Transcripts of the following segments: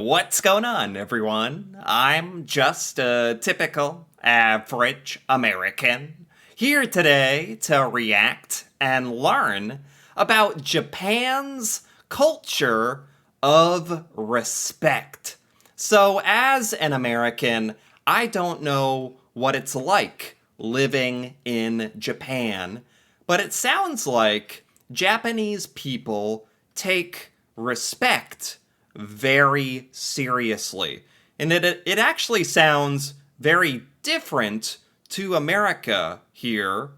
What's going on, everyone? I'm just a typical, average American here today to react and learn about Japan's culture of respect. So, as an American, I don't know what it's like living in Japan, but it sounds like Japanese people take respect very seriously. And it actually sounds very different to America here,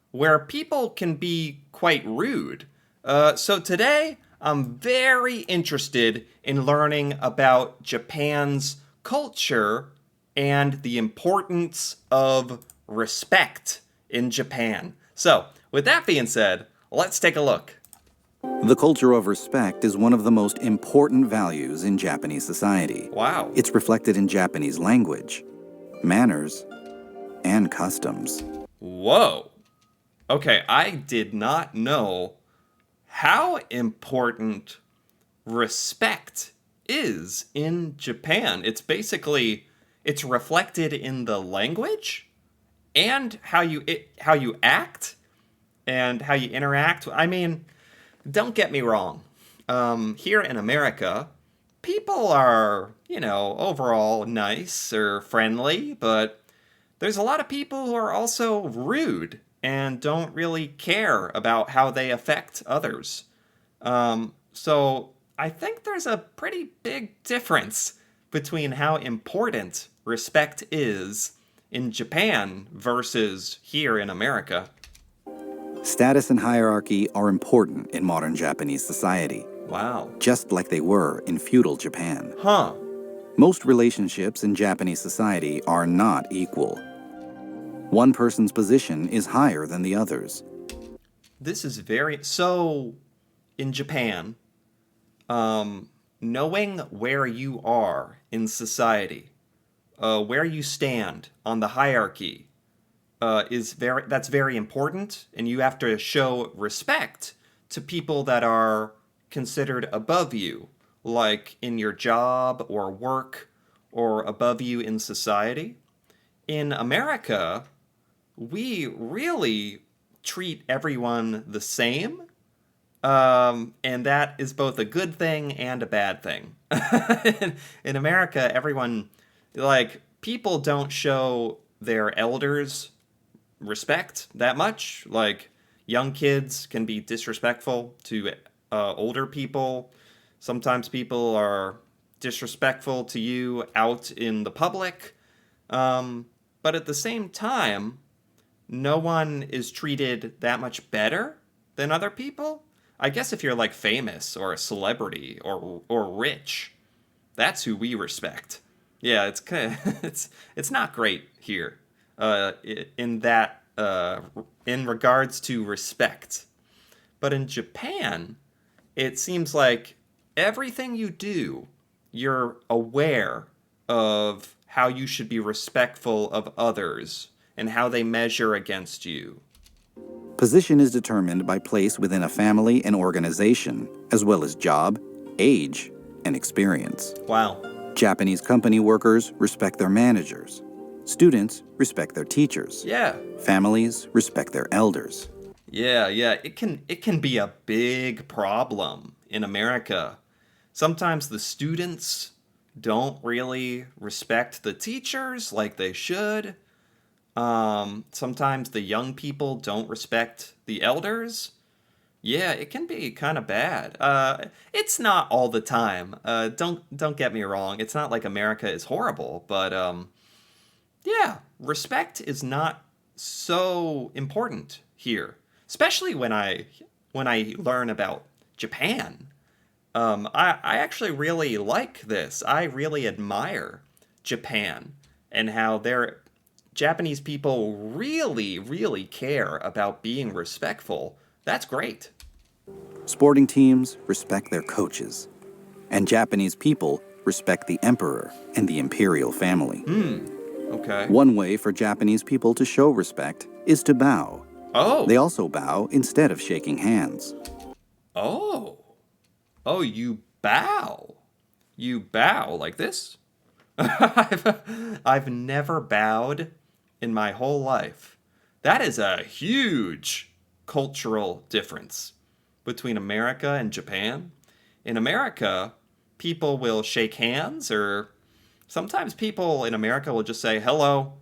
where people can be quite rude. So today, I'm very interested in learning about Japan's culture and the importance of respect in Japan. So, with that being said, let's take a look. The culture of respect is one of the most important values in Japanese society. Wow. It's reflected in Japanese language, manners, and customs. Whoa. Okay, I did not know how important respect is in Japan. It's reflected in the language and how you act and how you interact. I mean, don't get me wrong. Here in America, people are, overall nice or friendly, but there's a lot of people who are also rude and don't really care about how they affect others. So I think there's a pretty big difference between how important respect is in Japan versus here in America. Status and hierarchy are important in modern Japanese society, Wow. just like they were in feudal Japan. Huh. Most relationships in Japanese society are not equal. One person's position is higher than the others. This is very so in Japan, knowing where you are in society, where you stand on the hierarchy, that's very important, and you have to show respect to people that are considered above you, like in your job or work, or above you in society. In America, we really treat everyone the same, and that is both a good thing and a bad thing. In America, everyone, like, people don't show their elders respect that much. Like, young kids can be disrespectful to older people. Sometimes people are disrespectful to you out in the public. But at the same time, no one is treated that much better than other people. I guess if you're like famous or a celebrity or rich, that's who we respect. Yeah, it's kind of, it's not great here. In that in regards to respect, but in Japan, it seems like everything you do, you're aware of how you should be respectful of others and how they measure against you. Position is determined by place within a family and organization, as well as job, age, and experience. Wow. Japanese company workers respect their managers. Students respect their teachers. Yeah. Families respect their elders. Yeah, yeah. It can be a big problem in America. Sometimes the students don't really respect the teachers like they should. Sometimes the young people don't respect the elders. Yeah, it can be kind of bad. It's not all the time. Don't get me wrong. It's not like America is horrible, but yeah, respect is not so important here, especially when I learn about Japan. I actually really like this. I really admire Japan and how their Japanese people really, really care about being respectful. That's great. Sporting teams respect their coaches. And Japanese people respect the emperor and the imperial family. Okay. One way for Japanese people to show respect is to bow. Oh. They also bow instead of shaking hands. Oh. Oh, you bow. You bow like this? I've never bowed in my whole life. That is a huge cultural difference between America and Japan. In America, people will shake hands, or sometimes people in America will just say hello,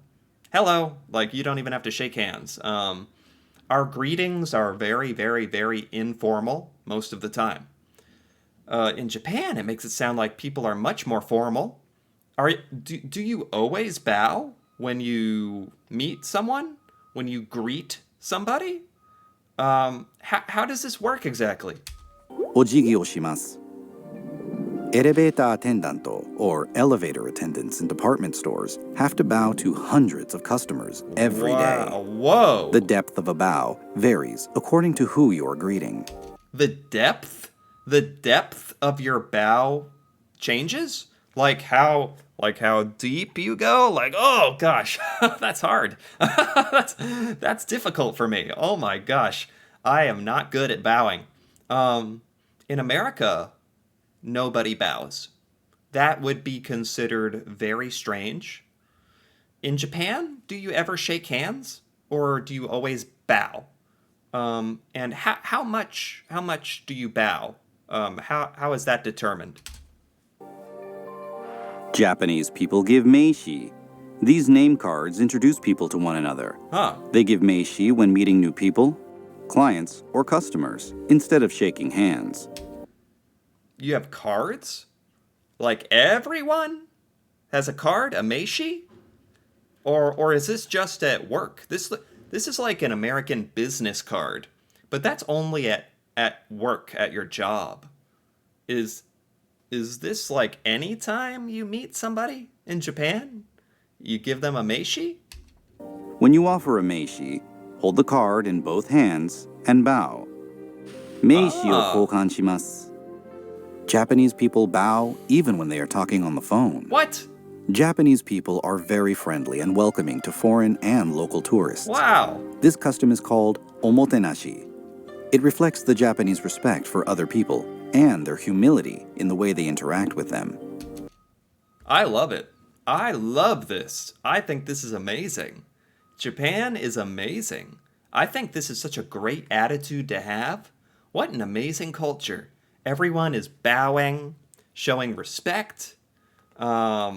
hello. Like you don't even have to shake hands. Our greetings are very, very, very informal most of the time. In Japan, it makes it sound like people are much more formal. Do you always bow when you meet someone? When you greet somebody? How does this work exactly? お辞儀をします。Elevator attendant or elevator attendants in department stores have to bow to hundreds of customers every day. Wow, whoa. The depth of a bow varies according to who you're greeting. The depth? The depth of your bow changes? Like how deep you go? Like, oh gosh, that's hard. That's difficult for me. Oh my gosh. I am not good at bowing. In America, nobody bows. That would be considered very strange. In Japan, do you ever shake hands or do you always bow? And how much do you bow? How is that determined? Japanese people give meishi. These name cards introduce people to one another. Huh. They give meishi when meeting new people, clients, or customers, instead of shaking hands. You have cards? Like everyone has a card, a meishi? Or is this just at work? This is like an American business card, but that's only at work, at your job. Is this like any time you meet somebody in Japan? You give them a meishi? When you offer a meishi, hold the card in both hands and bow. Meishi o koukan shimasu. Japanese people bow even when they are talking on the phone. What? Japanese people are very friendly and welcoming to foreign and local tourists. Wow. This custom is called omotenashi. It reflects the Japanese respect for other people and their humility in the way they interact with them. I love it. I love this. I think this is amazing. Japan is amazing. I think this is such a great attitude to have. What an amazing culture. Everyone is bowing, showing respect. I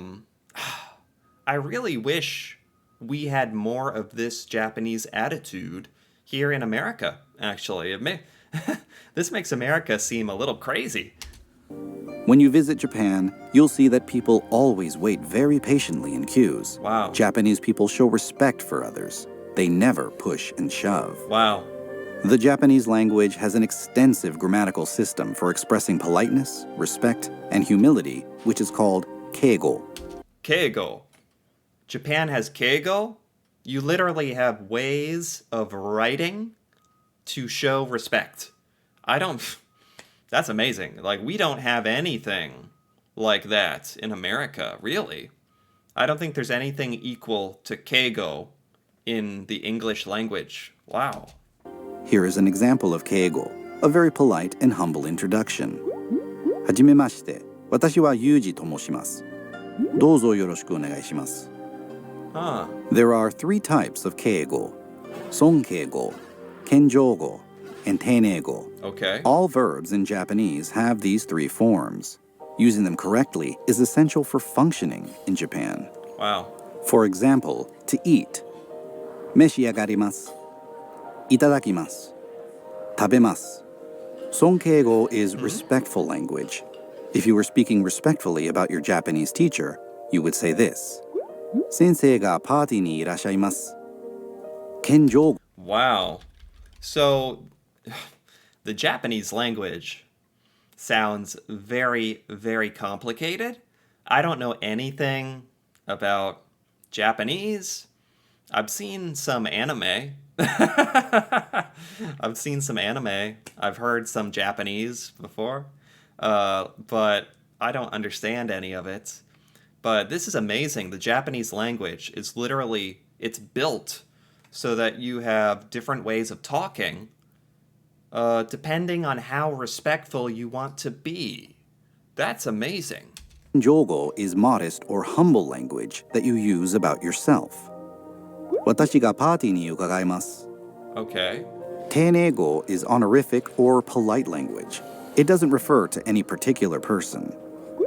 really wish we had more of this Japanese attitude here in America, actually. This makes America seem a little crazy. When you visit Japan, you'll see that people always wait very patiently in queues. Wow. Japanese people show respect for others. They never push and shove. Wow. The Japanese language has an extensive grammatical system for expressing politeness, respect, and humility, which is called keigo. Keigo. Japan has keigo. You literally have ways of writing to show respect. That's amazing. Like, we don't have anything like that in America, really. I don't think there's anything equal to keigo in the English language. Wow. Here is an example of keigo, a very polite and humble introduction. はじめまして、私はユージと申します。どうぞよろしくお願いします。Huh. There are three types of keigo: sonkeigo, kenjougo, and teineigo. Okay. All verbs in Japanese have these three forms. Using them correctly is essential for functioning in Japan. Wow. For example, to eat. 召し上がります。いただきます。食べます。Sonkeigo is respectful language. If you were speaking respectfully about your Japanese teacher, you would say this. 先生がパーティーにいらっしゃいます。kenjougo. Wow. So, the Japanese language sounds very, very complicated. I don't know anything about Japanese. I've seen some anime. I've heard some Japanese before, but I don't understand any of it. But this is amazing. The Japanese language is literally, it's built so that you have different ways of talking, depending on how respectful you want to be. That's amazing. Kenjogo is modest or humble language that you use about yourself. 私がパーティーに伺います。 Okay. 丁寧語 is honorific or polite language. It doesn't refer to any particular person.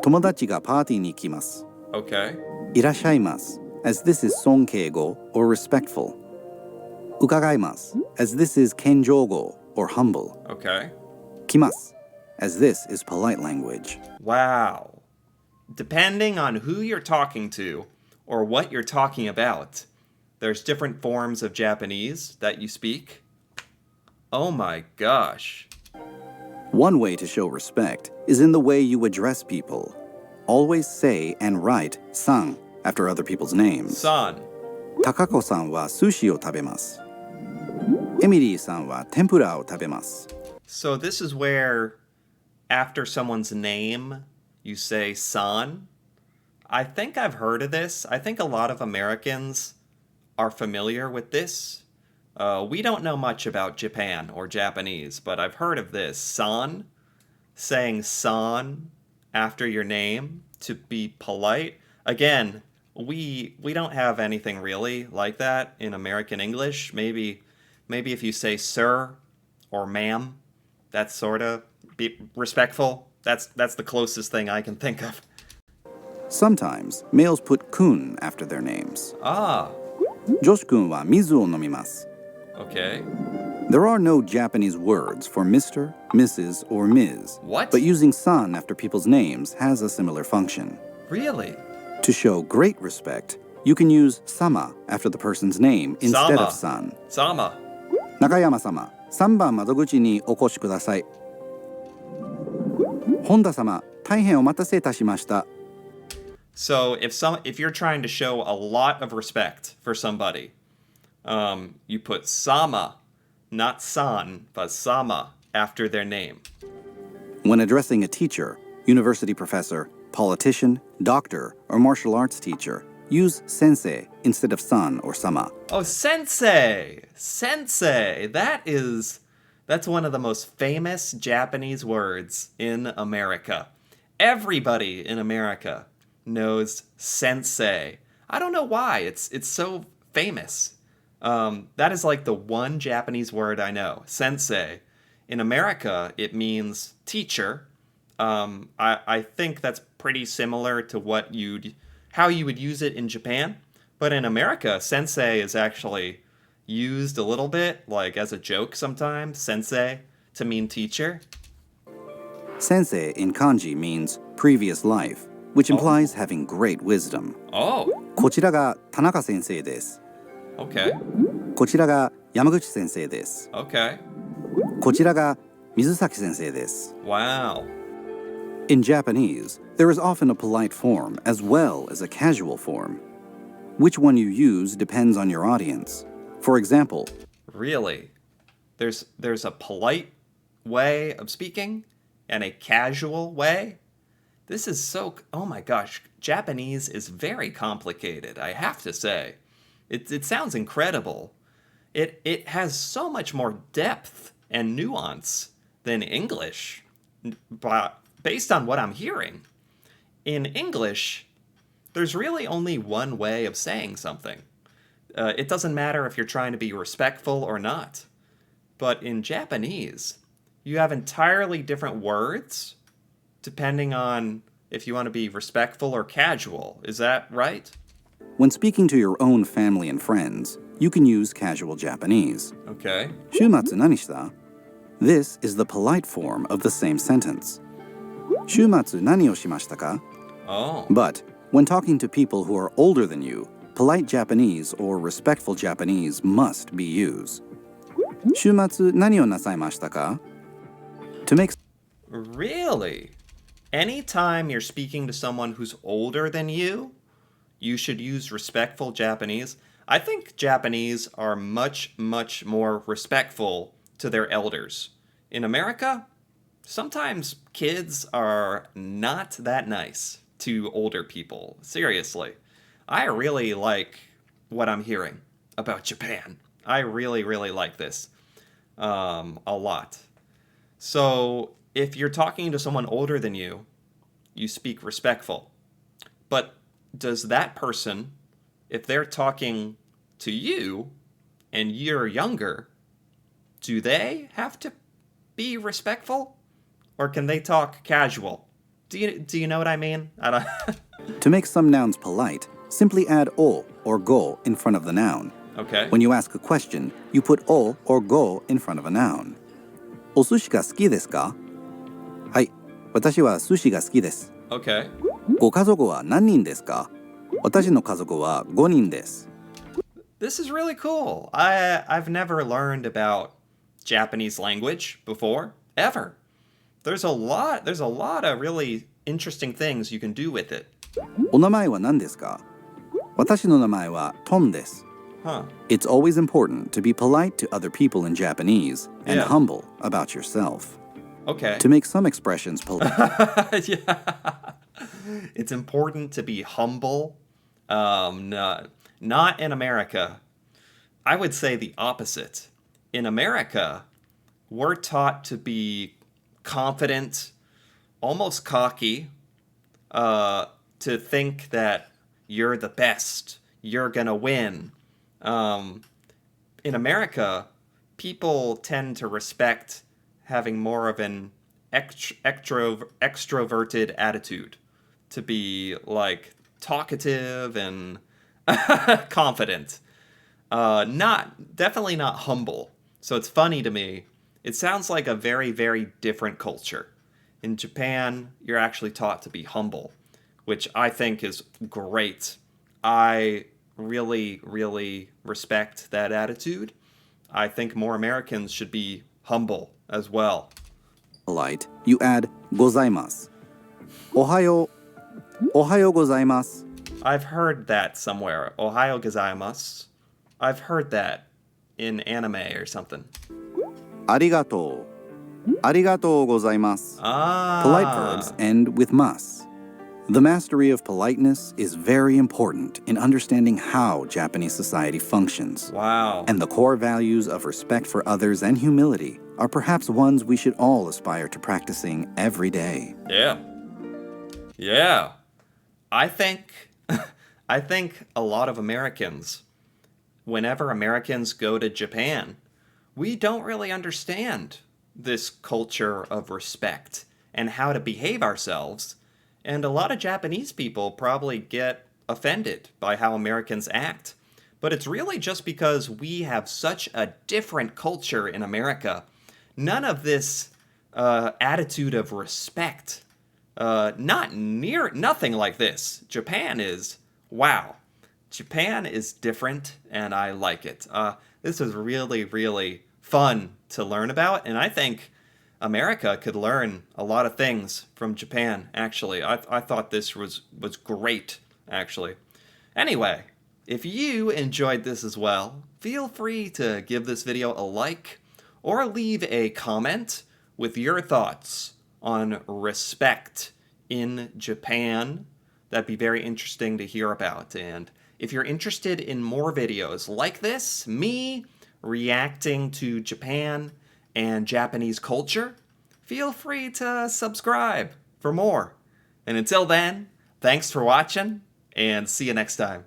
友達がパーティーに来ます。 Okay. いらっしゃいます as this is 尊敬語 or respectful. 伺います as this is 謙譲語 or humble. Okay. 来ます as this is polite language. Wow. Depending on who you're talking to or what you're talking about, there's different forms of Japanese that you speak. Oh my gosh. One way to show respect is in the way you address people. Always say and write san after other people's names. San. 高子さんは寿司を食べます。エミリーさんは天ぷらを食べます。 So this is where after someone's name, you say san. I think I've heard of this. I think a lot of Americans are familiar with this. We don't know much about Japan or Japanese, but I've heard of this. San, saying san after your name to be polite. Again, we don't have anything really like that in American English. Maybe if you say sir or ma'am, that's sort of be respectful. That's the closest thing I can think of. Sometimes males put kun after their names. Ah, 女子くんは水を飲みます。 okay. There are no Japanese words for Mr., Mrs., or Ms. What? But using san after people's names has a similar function. Really? To show great respect, you can use sama after the person's name instead Sama. of san. Sama. 中山様、3番窓口にお越しください。本田様、大変お待たせいたしました。 So if you're trying to show a lot of respect for somebody, you put sama, not san, but sama after their name. When addressing a teacher, university professor, politician, doctor, or martial arts teacher, use sensei instead of san or sama. Oh, sensei! Sensei! That's one of the most famous Japanese words in America. Everybody in America knows sensei. I don't know why. It's so famous. That is like the one Japanese word I know, sensei. In America, it means teacher. I think that's pretty similar to how you would use it in Japan. But in America, sensei is actually used a little bit, like as a joke sometimes, sensei, to mean teacher. Sensei in kanji means previous life, which implies having great wisdom. Oh, こちらが田中先生です。 okay, こちらが山口先生です。 okay. こちらが水崎先生です。 Wow. In Japanese, there is often a polite form as well as a casual form. Which one you use depends on your audience. For example, Really? There's a polite way of speaking and a casual way? This is oh my gosh, Japanese is very complicated, I have to say. It sounds incredible. It has so much more depth and nuance than English, but based on what I'm hearing. In English, there's really only one way of saying something. It doesn't matter if you're trying to be respectful or not. But in Japanese, you have entirely different words depending on if you want to be respectful or casual. Is that right? when speaking to your own family and friends, you can use casual Japanese. Okay. 週末何した? This is the polite form of the same sentence. 週末何をしましたか? Oh. But when talking to people who are older than you, polite Japanese or respectful Japanese must be used. 週末何をなさいましたか? To make Really? Anytime you're speaking to someone who's older than you should use respectful Japanese. I think Japanese are much, much more respectful to their elders. In America, sometimes kids are not that nice to older people. Seriously. I really like what I'm hearing about Japan. I really, really like this a lot. So if you're talking to someone older than you speak respectful. But does that person, if they're talking to you and you're younger, do they have to be respectful? Or can they talk casual? Do you know what I mean? I don't To make some nouns polite, simply add o or go in front of the noun. Okay. When you ask a question, you put o or go in front of a noun. お寿司が好きですか？はい、私は寿司が好きです。Okay. ご家族は何人ですか？私の家族は5人です。This is really cool. I've never learned about Japanese language before, ever. There's a lot of really interesting things you can do with it. お名前は何ですか？私の名前はトムです。Huh. It's always important to be polite to other people in Japanese and Yeah. humble about yourself. Okay. To make some expressions polite, Yeah. It's important to be humble. Not in America. I would say the opposite. In America, we're taught to be confident, almost cocky, to think that you're the best, you're gonna win. In America, people tend to respect having more of an extroverted attitude, to be like talkative and confident. Definitely not humble. So it's funny to me. It sounds like a very, very different culture. In Japan, you're actually taught to be humble, which I think is great. I really, really respect that attitude. I think more Americans should be humble as well. you add ございます。おはようございます。 I've heard that somewhere. Ohayo gozaimasu. I've heard that in anime or something. ありがとうございます。 Ah. Polite verbs end with mas. The mastery of politeness is very important in understanding how Japanese society functions. Wow. And the core values of respect for others and humility are perhaps ones we should all aspire to practicing every day. Yeah. Yeah. I think a lot of Americans, whenever Americans go to Japan, we don't really understand this culture of respect and how to behave ourselves. And a lot of Japanese people probably get offended by how Americans act. But it's really just because we have such a different culture in America. None of this attitude of respect. Nothing like this. Japan is, wow. Japan is different, and I like it. This is really, really fun to learn about, and I think America could learn a lot of things from Japan, actually. I thought this was great, actually. Anyway, if you enjoyed this as well, feel free to give this video a like or leave a comment with your thoughts on respect in Japan. That'd be very interesting to hear about. And if you're interested in more videos like this, me reacting to Japan and Japanese culture, feel free to subscribe for more. And until then, thanks for watching, and see you next time.